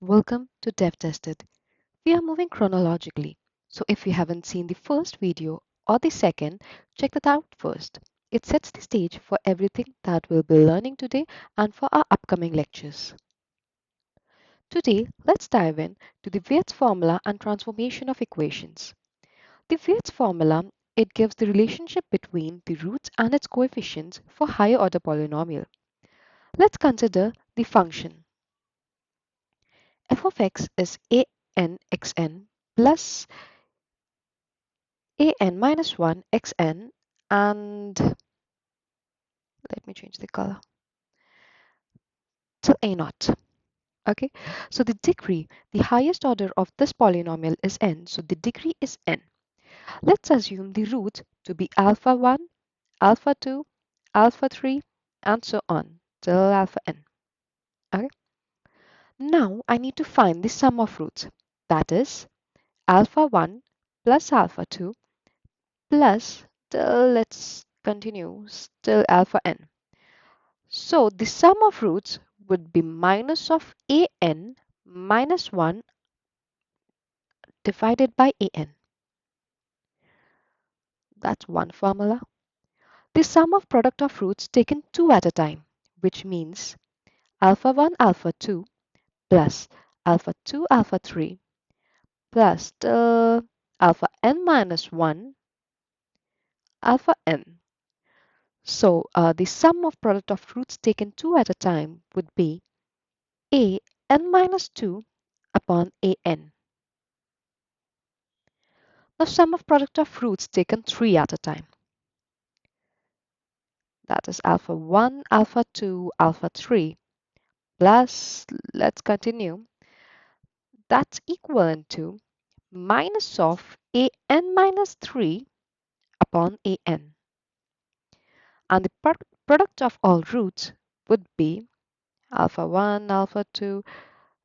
Welcome to Dev Tested. We are moving chronologically, so if you haven't seen the first video or the second, check that out first. It sets the stage for everything that we'll be learning today and for our upcoming lectures. Today, let's dive in to the Viet's formula and transformation of equations. The Viet's formula, it gives the relationship between the roots and its coefficients for higher order polynomial. Let's consider the function. F of x is an xn plus an minus 1 xn, and let me change the color till a naught. Okay, so the degree, the highest order of this polynomial is n, so the degree is n. Let's assume the roots to be alpha 1, alpha 2, alpha 3, and so on till alpha n. Okay, now I need to find the sum of roots, that is alpha 1 plus alpha 2 plus till, let's continue, still alpha n. So the sum of roots would be minus of an minus 1 divided by an. That's one formula. The sum of product of roots taken 2 at a time, which means alpha 1 alpha 2 plus alpha 2 alpha 3 plus the alpha n minus 1 alpha n. So the sum of product of roots taken 2 at a time would be a n minus 2 upon a n. Now sum of product of roots taken 3 at a time. That is alpha 1, alpha 2, alpha 3 plus, let's continue, that's equivalent to minus of an minus 3 upon an. And the product of all roots would be alpha 1, alpha 2,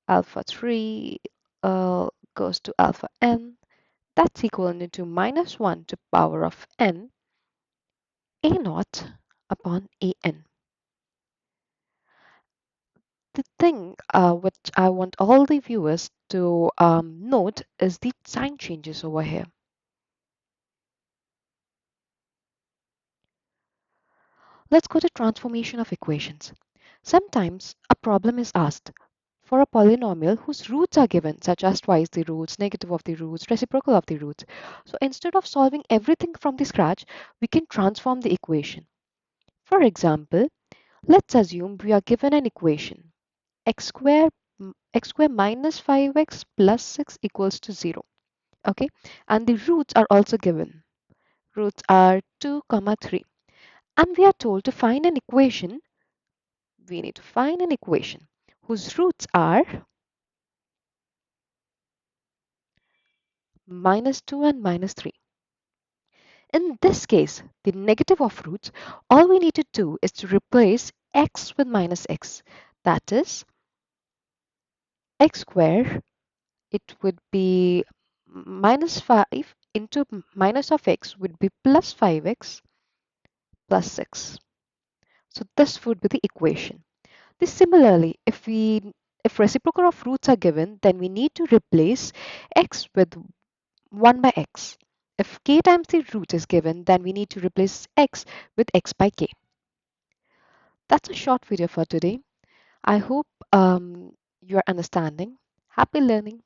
alpha 3 goes to alpha n. That's equivalent to minus 1 to power of n a naught upon an. The thing which I want all the viewers to note is the sign changes over here. Let's go to transformation of equations. Sometimes a problem is asked for a polynomial whose roots are given, such as twice the roots, negative of the roots, reciprocal of the roots. So instead of solving everything from the scratch, we can transform the equation. For example, let's assume we are given an equation x square minus 5x plus 6 equals to 0. Okay, and the roots are also given. Roots are 2 comma 3, and we are told to find an equation. We need to find an equation whose roots are minus 2 and minus 3. In this case, the negative of roots, all we need to do is to replace x with minus x. That is x square, it would be minus 5 into minus of x would be plus 5x plus 6. So this would be the equation. Similarly, if reciprocal of roots are given, then we need to replace x with 1 by x. If k times the root is given, then we need to replace x with x by k. That's a short video for today. I hope you're understanding. Happy learning.